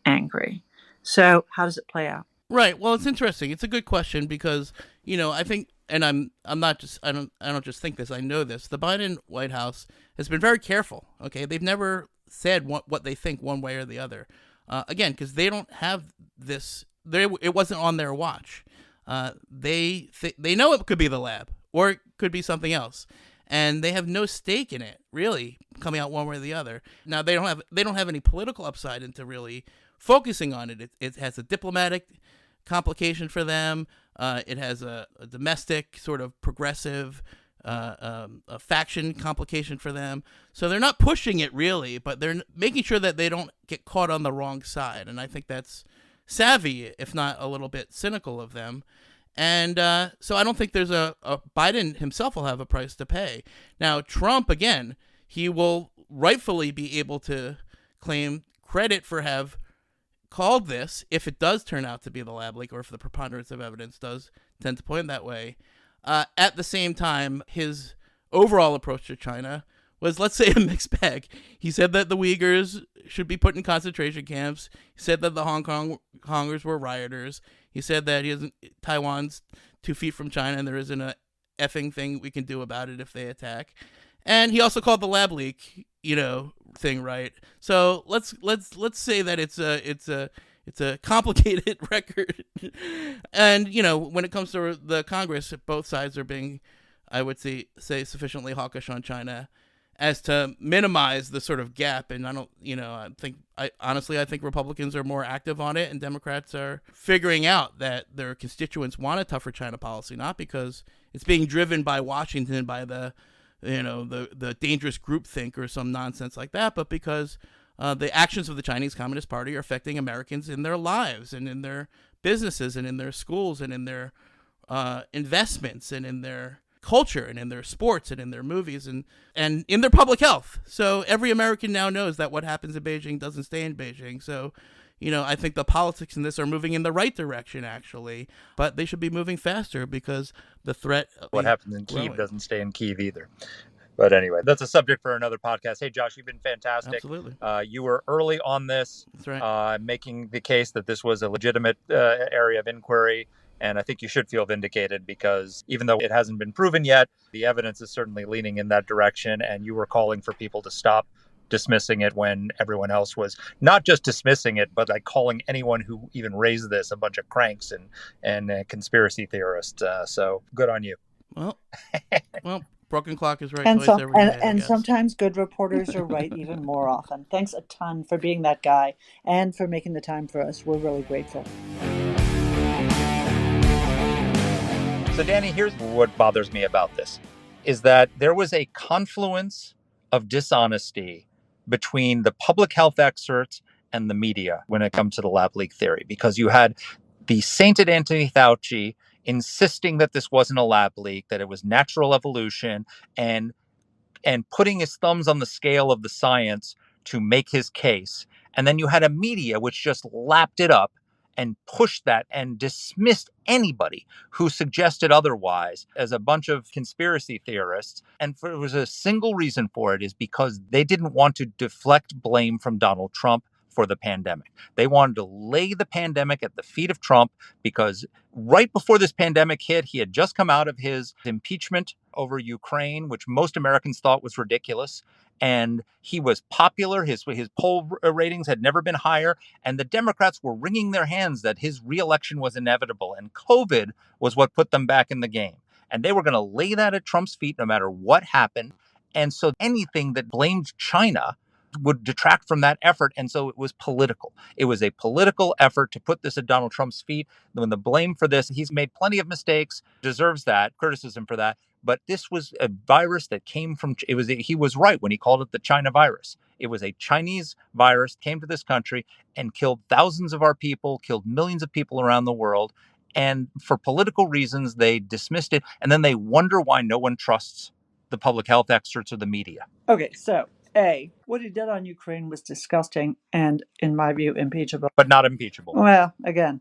S2: angry. So how does it play out?
S4: Right. Well, it's interesting. It's a good question because, I think, and I don't just think this, I know this. The Biden White House has been very careful. Okay. They've never said what they think one way or the other. Again, because they don't have this, it wasn't on their watch. They know it could be the lab or it could be something else. And they have no stake in it, really, coming out one way or the other. Now, they don't have any political upside into really focusing on it. It has a diplomatic complication for them. It has a domestic sort of progressive a faction complication for them. So they're not pushing it really, but they're making sure that they don't get caught on the wrong side. And I think that's savvy, if not a little bit cynical of them. And so I don't think there's a Biden himself will have a price to pay. Now, Trump, again, he will rightfully be able to claim credit for have called this, if it does turn out to be the lab leak, or if the preponderance of evidence does tend to point that way. At the same time, his overall approach to China was, let's say, a mixed bag. He said that the Uyghurs should be put in concentration camps. He said that the Hong Kongers were rioters. He said that Taiwan's 2 feet from China and there isn't a effing thing we can do about it if they attack. And he also called the lab leak, thing right. So let's say that it's a complicated record. And when it comes to the Congress, both sides are being, I would say sufficiently hawkish on China as to minimize the sort of gap. And I think Republicans are more active on it, and Democrats are figuring out that their constituents want a tougher China policy, not because it's being driven by Washington, by the dangerous groupthink or some nonsense like that, but because the actions of the Chinese Communist Party are affecting Americans in their lives and in their businesses and in their schools and in their investments and in their culture and in their sports and in their movies and in their public health. So every American now knows that what happens in Beijing doesn't stay in Beijing. So, I think the politics in this are moving in the right direction, actually, but they should be moving faster because the threat.
S1: What happens in Kyiv doesn't stay in Kyiv either. But anyway, that's a subject for another podcast. Hey, Josh, you've been fantastic.
S4: Absolutely.
S1: You were early on this,
S4: That's right.
S1: making the case that this was a legitimate area of inquiry. And I think you should feel vindicated because even though it hasn't been proven yet, the evidence is certainly leaning in that direction. And you were calling for people to stop dismissing it when everyone else was not just dismissing it, but like calling anyone who even raised this a bunch of cranks and conspiracy theorists. So good on you.
S4: Well, broken clock is right
S2: And
S4: twice every day.
S2: and sometimes good reporters are right even more often. Thanks a ton for being that guy and for making the time for us. We're really grateful.
S1: So, Danny, here's what bothers me about this, is that there was a confluence of dishonesty between the public health experts and the media when it comes to the lab leak theory, because you had the sainted Anthony Fauci insisting that this wasn't a lab leak, that it was natural evolution, and putting his thumbs on the scale of the science to make his case. And then you had a media which just lapped it up and pushed that and dismissed anybody who suggested otherwise as a bunch of conspiracy theorists. And there was a single reason for it, is because they didn't want to deflect blame from Donald Trump for the pandemic. They wanted to lay the pandemic at the feet of Trump because right before this pandemic hit, he had just come out of his impeachment over Ukraine, which most Americans thought was ridiculous. And he was popular. His poll ratings had never been higher. And the Democrats were wringing their hands that his reelection was inevitable. And COVID was what put them back in the game. And they were going to lay that at Trump's feet no matter what happened. And so anything that blamed China would detract from that effort. And so it was political. It was a political effort to put this at Donald Trump's feet. When the blame for this, he's made plenty of mistakes, deserves that criticism for that. But this was a virus that came from, he was right when he called it the China virus. It was a Chinese virus, came to this country and killed thousands of our people, killed millions of people around the world. And for political reasons, they dismissed it. And then they wonder why no one trusts the public health experts or the media.
S2: Okay, so what he did on Ukraine was disgusting and, in my view, impeachable.
S1: But not impeachable.
S2: Well, again,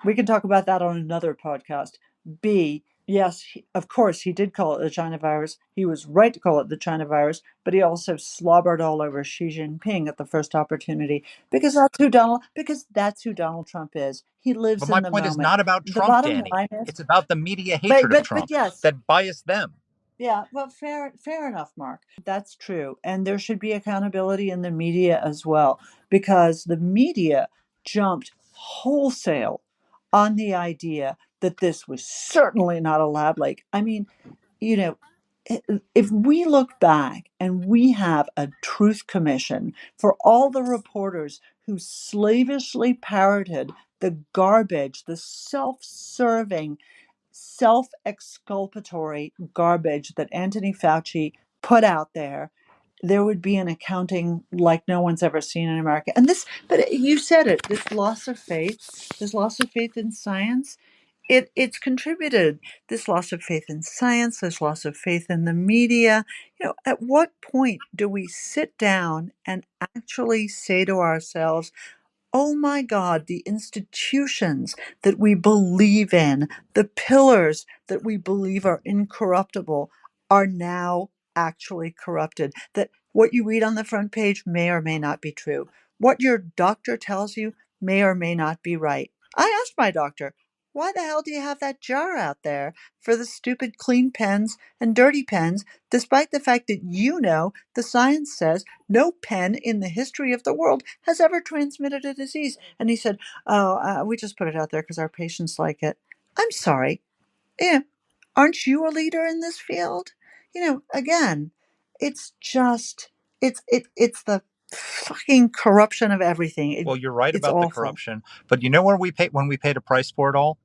S2: we can talk about that on another podcast. B, yes, of course, he did call it the China virus. He was right to call it the China virus, but he also slobbered all over Xi Jinping at the first opportunity because that's who Donald Trump is. He lives in the moment.
S1: But my point is not about Trump, Danny. It's about the media hatred of Trump that biased them.
S2: Yeah, well, fair enough, Mark. That's true. And there should be accountability in the media as well, because the media jumped wholesale on the idea that this was certainly not a lab leak. I mean, if we look back and we have a truth commission for all the reporters who slavishly parroted the garbage, the self-serving, self-exculpatory garbage that Anthony Fauci put out there, there would be an accounting like no one's ever seen in America. And but you said it, this loss of faith in science, it's contributed. This loss of faith in science, this loss of faith in the media. At what point do we sit down and actually say to ourselves, oh my God, the institutions that we believe in, the pillars that we believe are incorruptible, are now actually corrupted, that what you read on the front page may or may not be true. What your doctor tells you may or may not be right. I asked my doctor, why the hell do you have that jar out there for the stupid clean pens and dirty pens, despite the fact that the science says no pen in the history of the world has ever transmitted a disease? And he said, we just put it out there because our patients like it. I'm sorry. Yeah, aren't you a leader in this field? Again, it's just it's the fucking corruption of everything.
S1: Well, you're right
S2: It's
S1: about the
S2: awful.
S1: corruption, but you know where we pay when we paid a price for it all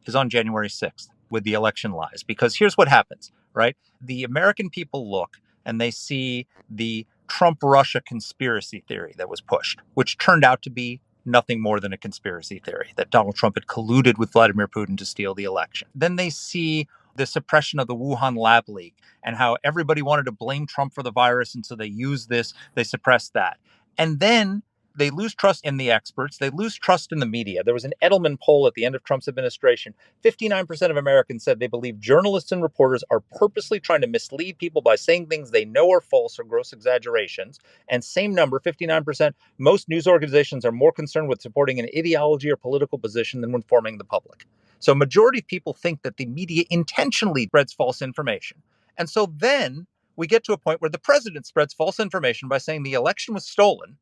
S1: is on January 6th with the election lies. Because here's what happens, right? The American people look and they see the Trump Russia conspiracy theory that was pushed, which turned out to be nothing more than a conspiracy theory that Donald Trump had colluded with Vladimir Putin to steal the election. Then they see the suppression of the Wuhan lab leak and how everybody wanted to blame Trump for the virus. And so they use this, they suppress that. And then they lose trust in the experts. They lose trust in the media. There was an Edelman poll at the end of Trump's administration. 59% of Americans said they believe journalists and reporters are purposely trying to mislead people by saying things they know are false or gross exaggerations. And same number, 59%, most news organizations are more concerned with supporting an ideology or political position than informing the public. So a majority of people think that the media intentionally spreads false information. And so then we get to a point where the president spreads false information by saying the election was stolen.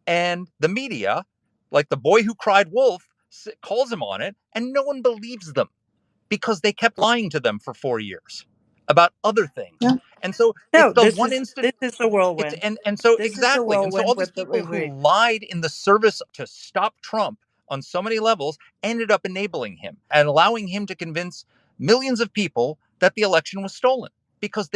S1: And the media, like the boy who cried wolf, calls him on it, and no one believes them because they kept lying to them for 4 years about other things.
S2: Yeah.
S1: And so it's
S2: No,
S1: the
S2: this
S1: one
S2: is
S1: instant.
S2: this is the
S1: It's
S2: whirlwind.
S1: and so
S2: This is the
S1: exactly. And so all
S2: whirlwind
S1: these
S2: with the
S1: people who lied in the service to stop Trump on so many levels ended up enabling him and allowing him to convince millions of people that the election was stolen because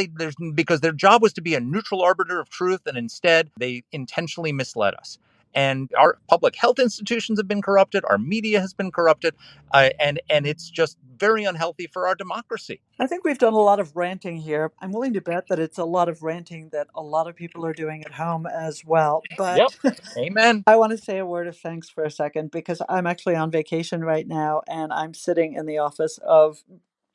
S1: because their job was to be a neutral arbiter of truth, and instead they intentionally misled us. And our public health institutions have been corrupted. Our media has been corrupted, and it's just very unhealthy for our democracy.
S2: I think we've done a lot of ranting here. I'm willing to bet that it's a lot of ranting that a lot of people are doing at home as well.
S1: Yep.
S2: But
S1: Amen.
S2: I want to say a word of thanks for a second because I'm actually on vacation right now and I'm sitting in the office of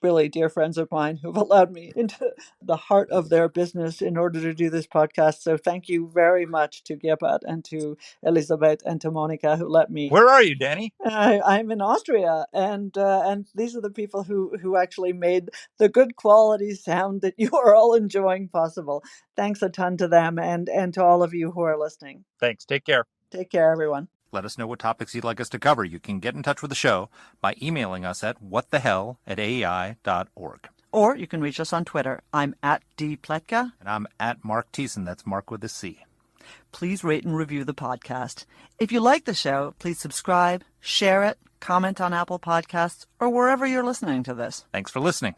S2: really dear friends of mine who've allowed me into the heart of their business in order to do this podcast. So thank you very much to Gebhardt and to Elizabeth and to Monica who let me.
S1: Where are you, Danny?
S2: I'm in Austria, and these are the people who actually made the good quality sound that you are all enjoying possible. Thanks a ton to them and to all of you who are listening.
S1: Thanks. Take care.
S2: Take care, everyone.
S1: Let us know what topics you'd like us to cover. You can get in touch with the show by emailing us at whatthehell@aei.org.
S2: Or you can reach us on Twitter. I'm at dpletka.
S1: And I'm at Mark Thiessen. That's Mark with a C.
S2: Please rate and review the podcast. If you like the show, please subscribe, share it, comment on Apple Podcasts, or wherever you're listening to this.
S1: Thanks for listening.